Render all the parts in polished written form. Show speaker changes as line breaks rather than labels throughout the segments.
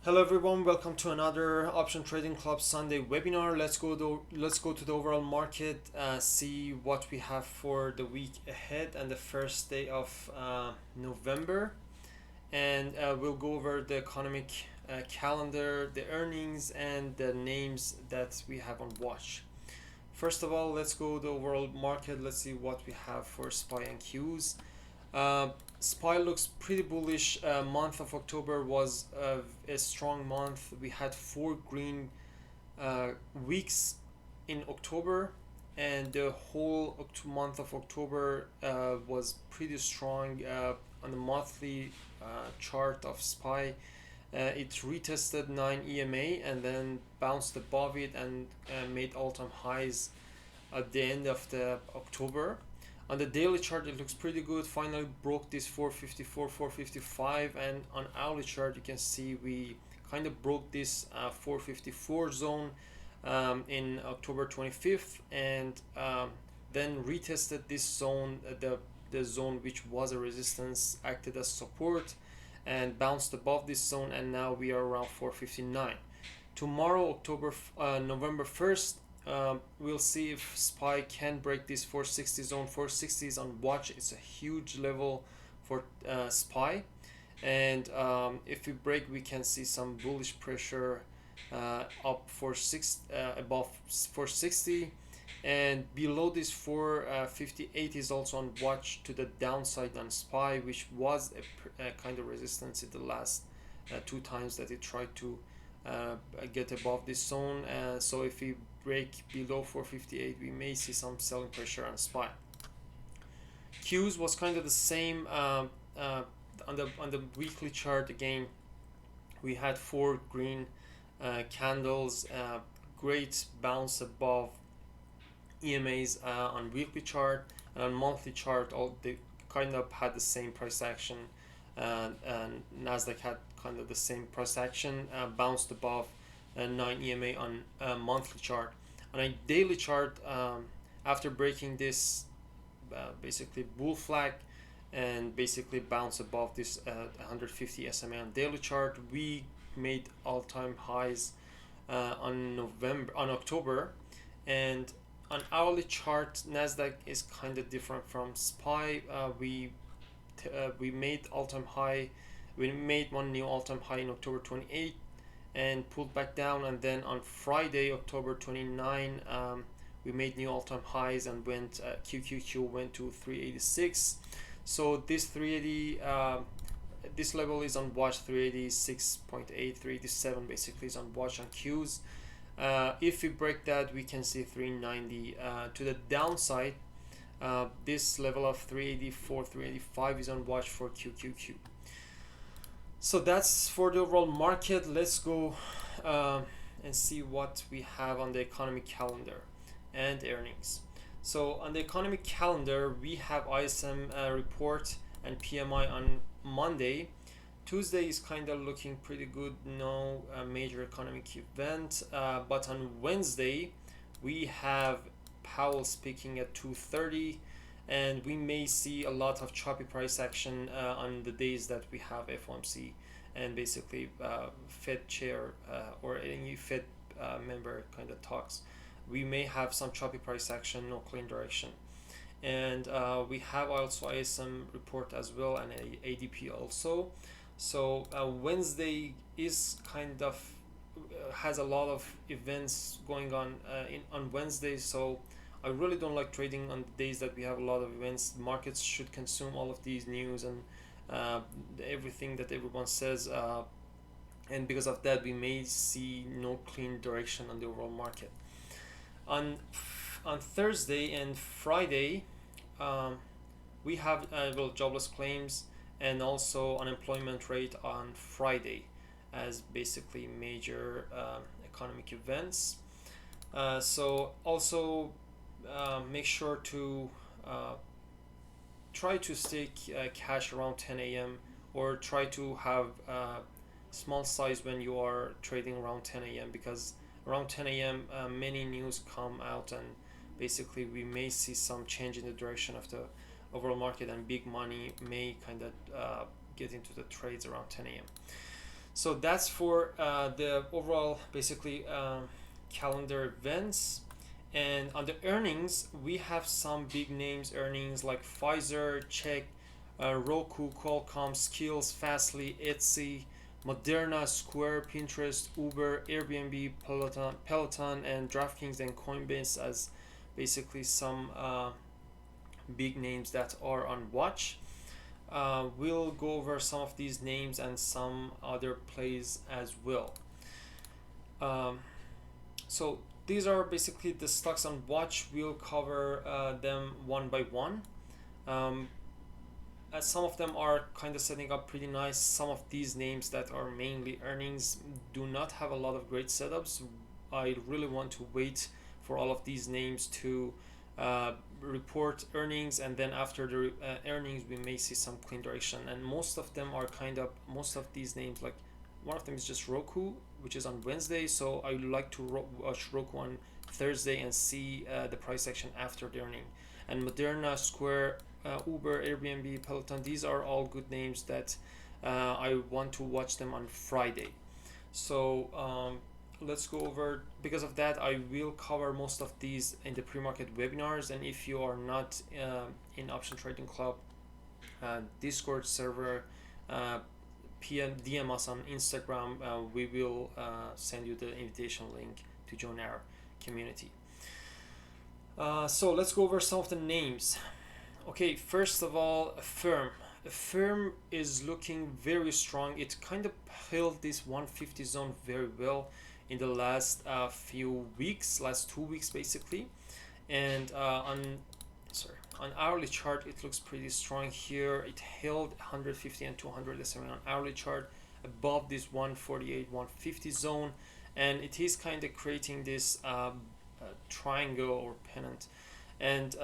Hello everyone, welcome to another Option Trading Club Sunday webinar. Let's go to the overall market, see what we have for the week ahead and the first day of November, and we'll go over the economic calendar, the earnings, and the names that we have on watch. First of all, let's go to the overall market. Let's see what we have for SPY and Qs. Uh, SPY looks pretty bullish. Month of October was a strong month. We had 4 green weeks in October, and the whole month of October was pretty strong on the monthly chart of SPY. It retested 9 EMA and then bounced above it and made all-time highs at the end of the October. On the daily chart, it looks pretty good. Finally broke this 454, 455, and on hourly chart, you can see we kind of broke this 454 zone in October 25th, and then retested this zone, the zone which was a resistance, acted as support, and bounced above this zone, and now we are around 459. Tomorrow, November 1st, we'll see if SPY can break this 460 zone. 460 is on watch. It's a huge level for SPY, and if we break, we can see some bullish pressure up for above 460, and below this 458 is also on watch to the downside on SPY, which was a kind of resistance in the last 2 times that it tried to get above this zone. So if we break below 458, we may see some selling pressure on SPY. Qs was kind of the same on the weekly chart. Again, we had 4 green candles, great bounce above EMAs on weekly chart, and on monthly chart all they kind of had the same price action, and Nasdaq had kind of the same price action, bounced above 9 EMA on a monthly chart. On a daily chart, after breaking this basically bull flag and basically bounce above this 150 SMA on daily chart, we made all-time highs on October, and on hourly chart, Nasdaq is kind of different from SPY. We made all-time high. We made one new all-time high in October 28 and pulled back down, and then on Friday, October 29, we made new all-time highs and went QQQ went to 386. So this 380, this level is on watch. 386.8, 387 basically is on watch on Qs. If we break that, we can see 390 to the downside. This level of 384, 385 is on watch for QQQ. So that's for the overall market. Let's go and see what we have on the economic calendar and earnings. So on the economic calendar, we have ISM report and PMI on Monday. Tuesday is kind of looking pretty good, no major economic event, but on Wednesday we have Powell speaking at 2:30, and we may see a lot of choppy price action on the days that we have FOMC and basically Fed chair or any Fed member kind of talks. We may have some choppy price action, no clean direction. And we have also ISM report as well, and ADP also. So Wednesday is kind of has a lot of events going on on Wednesday. So I really don't like trading on the days that we have a lot of events. Markets should consume all of these news and everything that everyone says, and because of that, we may see no clean direction on the overall market. On Thursday and Friday, we have jobless claims and also unemployment rate on Friday as basically major economic events. So also make sure to try to stay cash around 10 a.m. or try to have small size when you are trading around 10 a.m. because around 10 a.m. Many news come out, and basically we may see some change in the direction of the overall market, and big money may kind of get into the trades around 10 a.m. So that's for the overall basically calendar events. And on the earnings, we have some big names earnings like Pfizer, Check, Roku, Qualcomm, Skills, Fastly, Etsy, Moderna, Square, Pinterest, Uber, Airbnb, Peloton, and DraftKings and Coinbase as basically some big names that are on watch. We'll go over some of these names and some other plays as well. So these are basically the stocks on watch. We'll cover them one by one. As some of them are kind of setting up pretty nice. Some of these names that are mainly earnings do not have a lot of great setups. I really want to wait for all of these names to report earnings, and then after the earnings we may see some clean direction. And most of these names, like one of them is just Roku, which is on Wednesday, so I would like to watch Roku on Thursday and see the price action after the earning. And Moderna, Square, Uber, Airbnb, Peloton, these are all good names that I want to watch them on Friday. So let's go over. Because of that, I will cover most of these in the pre-market webinars. And if you are not in Option Trading Club Discord server, DM us on Instagram. We will send you the invitation link to join our community. So let's go over some of the names. Okay, first of all, Affirm is looking very strong. It kind of held this 150 zone very well in the last few weeks, last 2 weeks basically. And on hourly chart, it looks pretty strong here. It held 150 and 200 SMA on hourly chart above this 148, 150 zone, and it is kind of creating this triangle or pennant. And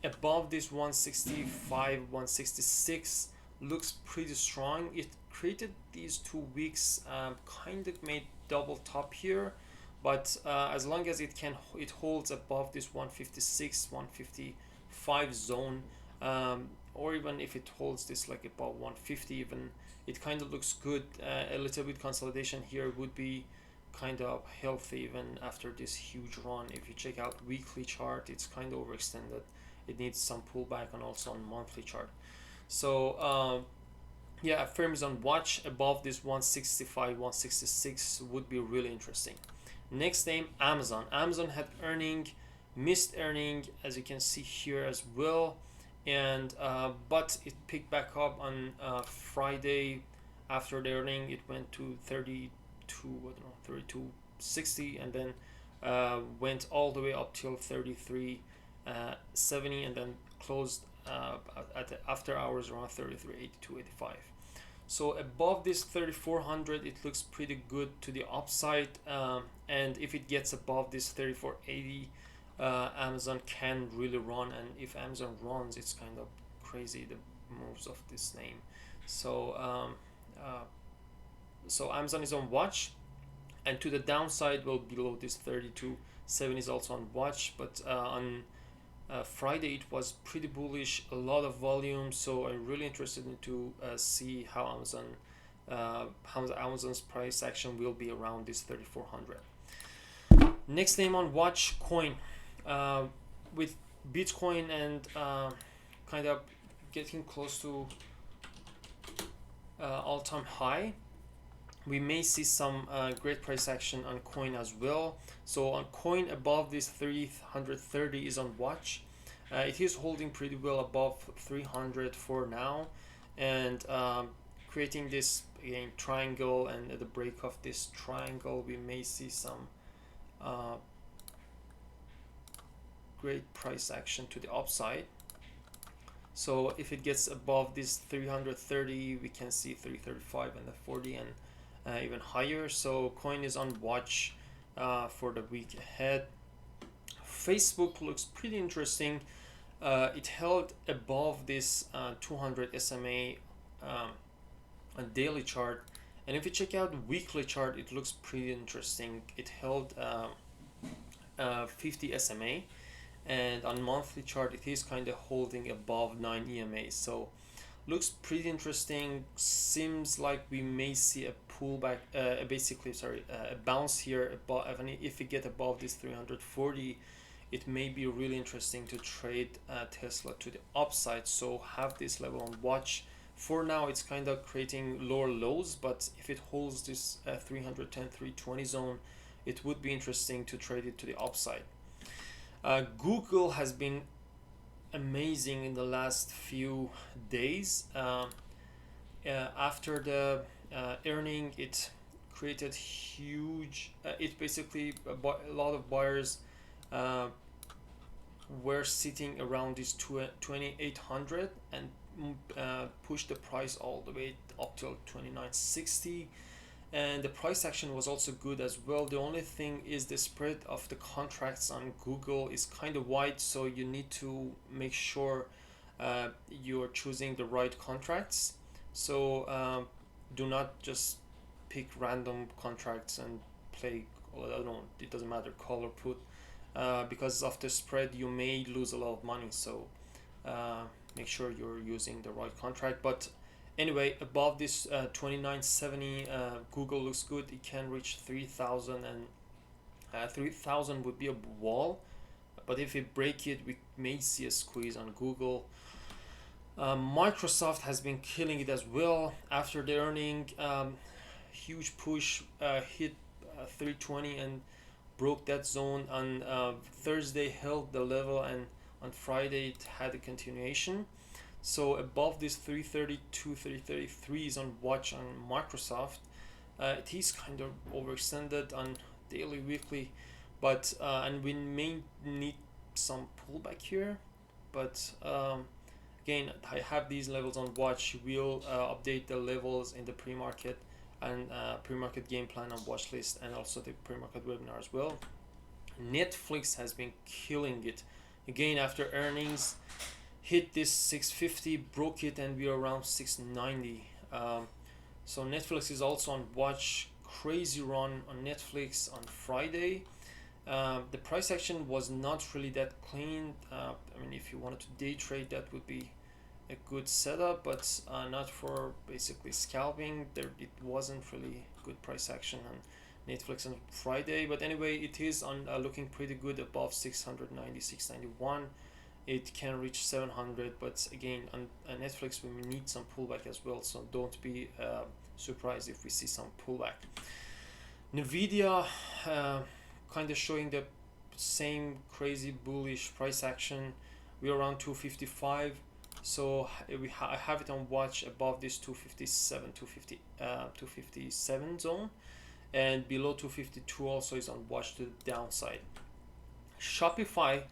above this 165, 166 looks pretty strong. It created these 2 weeks, kind of made double top here, but as long as it holds above this 156, 155 zone, or even if it holds this like above 150 even, it kind of looks good. A little bit consolidation here would be kind of healthy even after this huge run. If you check out weekly chart, it's kind of overextended. It needs some pullback, and also on monthly chart. So yeah, Affirm is on watch. Above this 165, 166 would be really interesting. Next name, Amazon. Amazon had missed earning, as you can see here as well, and but it picked back up on Friday after the earning. It went to 32.60, and then went all the way up till 33.70, and then closed at the after hours around 33.82.85. So above this 3400, it looks pretty good to the upside, and if it gets above this 3480, Amazon can really run. And if Amazon runs, it's kind of crazy, the moves of this name. So so Amazon is on watch, and to the downside, well, below this 32.7 is also on watch. But on Friday it was pretty bullish, a lot of volume, so I'm really interested to see how Amazon's price action will be around this 3400. Next name on watch, Coin. With Bitcoin and kind of getting close to all-time high, we may see some great price action on Coin as well. So on Coin, above this 330 is on watch. It is holding pretty well above 300 for now, and creating this again triangle, and at the break of this triangle we may see some great price action to the upside. So if it gets above this 330, we can see 335 and the 40 and even higher. So Coin is on watch for the week ahead. Facebook looks pretty interesting. It held above this 200 SMA on daily chart, and if you check out weekly chart, it looks pretty interesting. It held 50 SMA, and on monthly chart it is kind of holding above 9 EMA. So looks pretty interesting. Seems like we may see a pullback, basically, sorry, a bounce here above. If we get above this 340, it may be really interesting to trade Tesla to the upside. So have this level on watch. For now, it's kind of creating lower lows, but if it holds this 310, 320 zone, it would be interesting to trade it to the upside. Google has been amazing in the last few days. After the earning, it created huge. It basically a lot of buyers were sitting around this 2800 and pushed the price all the way up till 2960, and the price action was also good as well. The only thing is the spread of the contracts on Google is kind of wide, so you need to make sure you're choosing the right contracts. So do not just pick random contracts and play, I don't know, it doesn't matter, call or put, because of the spread you may lose a lot of money. So make sure you're using the right contract. But anyway, above this 2970, Google looks good. It can reach 3000, and 3000 would be a wall, but if we break it, we may see a squeeze on Google. Microsoft has been killing it as well after the earning. Huge push, hit 320 and broke that zone on Thursday, held the level, and on Friday it had a continuation. So above this 332, 333 is on watch on Microsoft. It is kind of overextended on daily, weekly, but and we may need some pullback here, but again, I have these levels on watch. We'll update the levels in the pre-market and pre-market game plan on watch list, and also the pre-market webinar as well. Netflix has been killing it again after earnings. Hit this 650, broke it, and we are around 690. So Netflix is also on watch. Crazy run on Netflix on Friday. The price action was not really that clean. I mean, if you wanted to day trade, that would be a good setup, but not for basically scalping. It wasn't really good price action on Netflix on Friday. But anyway, it is on looking pretty good above 690, 691. It can reach 700, but again, on Netflix we need some pullback as well, so don't be surprised if we see some pullback. NVIDIA kind of showing the same crazy bullish price action. We're around 255, so I have it on watch above this 257 zone, and below 252 also is on watch to the downside. Shopify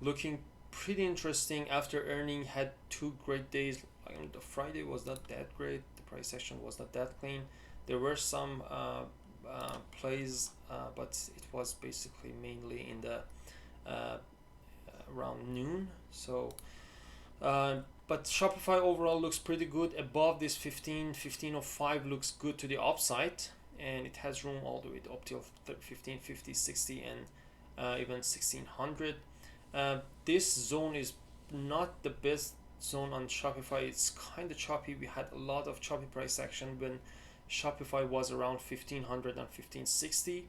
looking pretty interesting after earning, had two great days. I mean, the Friday was not that great, the price action was not that clean. There were some plays, but it was basically mainly in the around noon. So but Shopify overall looks pretty good. Above this 1505 looks good to the upside, and it has room all the way up till 1550, 60, and even 1600. This zone is not the best zone on Shopify. It's kind of choppy. We had a lot of choppy price action when Shopify was around 1500 and 1560.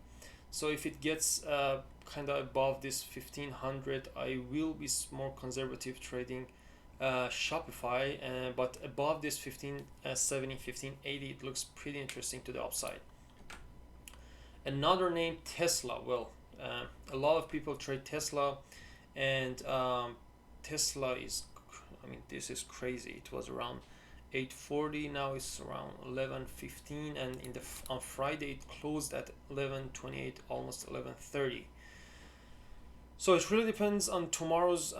So if it gets kind of above this 1500, I will be more conservative trading Shopify, but above this 1570, 1580, it looks pretty interesting to the upside. Another name, Tesla. Well, a lot of people trade Tesla, and Tesla is, I mean, this is crazy. It was around 840, now it's around 1115, and on Friday it closed at 1128, almost 1130. So it really depends on tomorrow's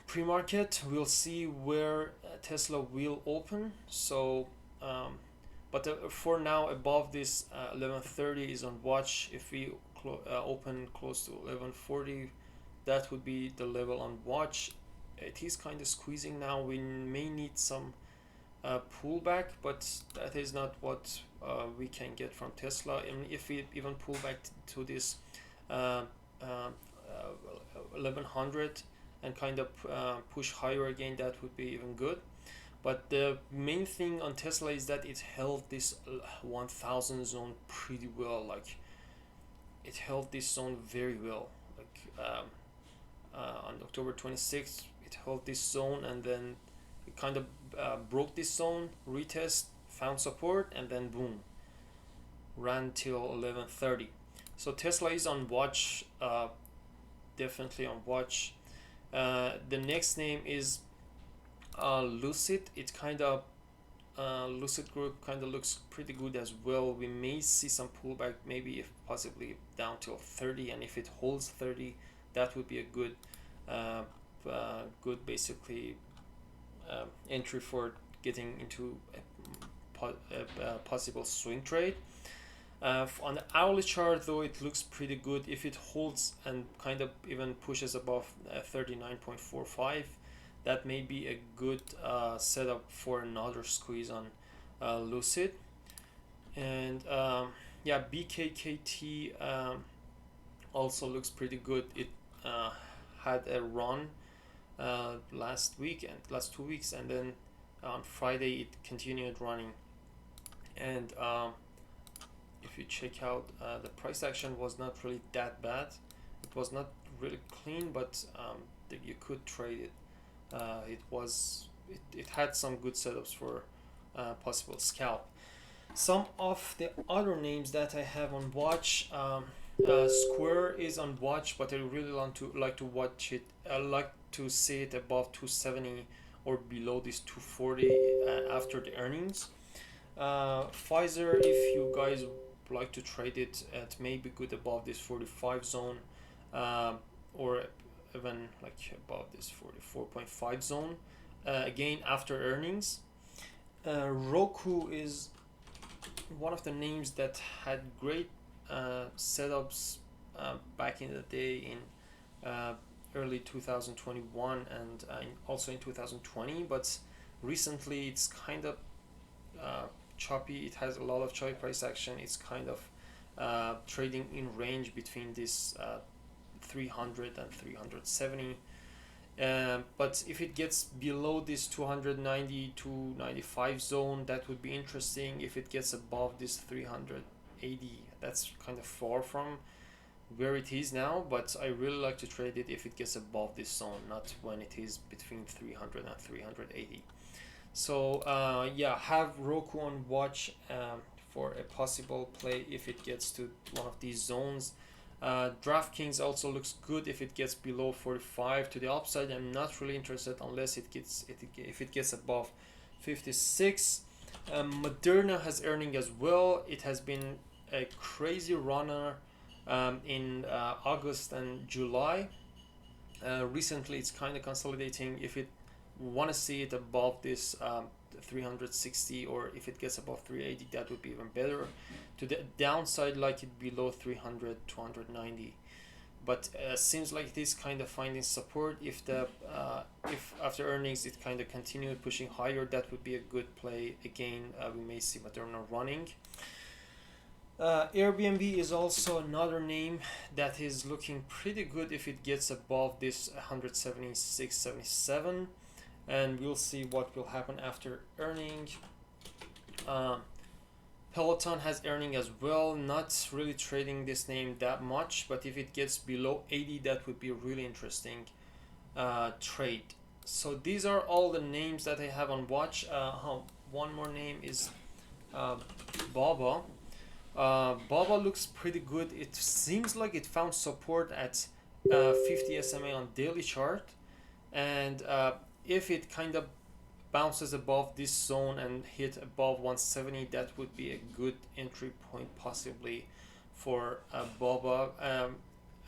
pre-market. We'll see where Tesla will open. So but for now, above this 1130 is on watch. If we open close to 1140, that would be the level on watch. It is kind of squeezing now. We may need some pullback, but that is not what we can get from Tesla. And if we even pull back to this 1100 and kind of push higher again, that would be even good. But the main thing on Tesla is that it held this 1000 zone pretty well. Like it held this zone very well. Like on October 26th, it held this zone, and then it kind of broke this zone, retest, found support, and then boom, ran till 11:30. So Tesla is on watch, definitely on watch. The next name is Lucid. It kind of Lucid Group kind of looks pretty good as well. We may see some pullback, maybe if possibly down till 30, and if it holds 30, that would be a good good basically entry for getting into a possible swing trade. On the hourly chart though, it looks pretty good. If it holds and kind of even pushes above 39.45, that may be a good setup for another squeeze on Lucid. And yeah, BKKT also looks pretty good. It had a run last 2 weeks, and then on Friday it continued running. And if you check out the price action was not really that bad. It was not really clean, but you could trade it. It had some good setups for possible scalp. Some of the other names that I have on watch, Square is on watch, but I really like to watch it. I like to see it above 270 or below this 240 after the earnings. Pfizer, if you guys like to trade it, it may be good above this 45 zone, or even like above this 44.5 zone, again after earnings. Roku is one of the names that had great setups back in the day in early 2021 and also in 2020, but recently it's kind of choppy. It has a lot of choppy price action. It's kind of trading in range between this 300 and 370. But if it gets below this 290 to 95 zone, that would be interesting. If it gets above this 380, that's kind of far from where it is now, but I really like to trade it if it gets above this zone, not when it is between 300 and 380. So yeah, have Roku on watch for a possible play if it gets to one of these zones. DraftKings also looks good if it gets below 45 to the upside. I'm not really interested unless if it gets above 56. Moderna has earning as well. It has been a crazy runner in August and July. Recently it's kind of consolidating. If it want to see it above this 360, or if it gets above 380, that would be even better. To the downside, like it below 300, 290. But seems like it is kind of finding support. If after earnings it kind of continued pushing higher, that would be a good play. Again, we may see Moderna running. Airbnb is also another name that is looking pretty good if it gets above this 176.77, and we'll see what will happen after earning. Peloton has earning as well. Not really trading this name that much, but if it gets below 80, that would be a really interesting trade. So these are all the names that I have on watch. One more name is Baba. Baba looks pretty good. It seems like it found support at 50 SMA on daily chart, and if it kind of bounces above this zone and hit above 170, that would be a good entry point possibly for Baba.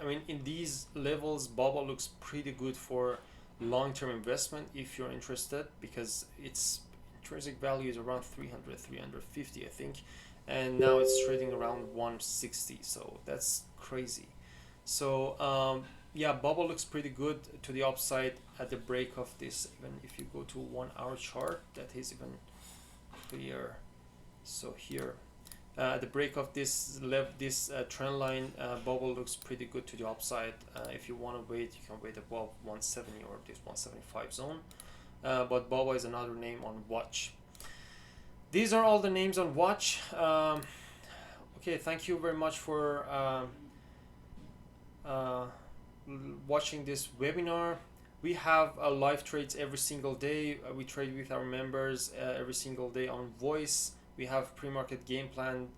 I mean, in these levels, Baba looks pretty good for long-term investment if you're interested, because its intrinsic value is around 300, 350, I think, and now it's trading around 160, so that's crazy. So yeah, Baba looks pretty good to the upside at the break of this. Even if you go to 1 hour chart, that is even clear. So here, at the break of this trend line, Baba looks pretty good to the upside. If you want to wait, you can wait above 170 or this 175 zone. but Baba is another name on Watch. These are all the names on Watch. Okay, thank you very much for watching this webinar. We have live trades every single day. We trade with our members every single day on voice. We have pre-market game plan,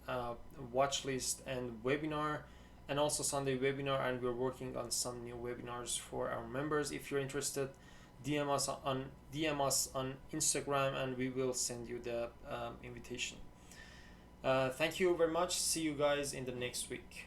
watch list, and webinar, and also Sunday webinar, and we're working on some new webinars for our members. If you're interested, DM us on Instagram, and we will send you the invitation. Thank you very much. See you guys in the next week.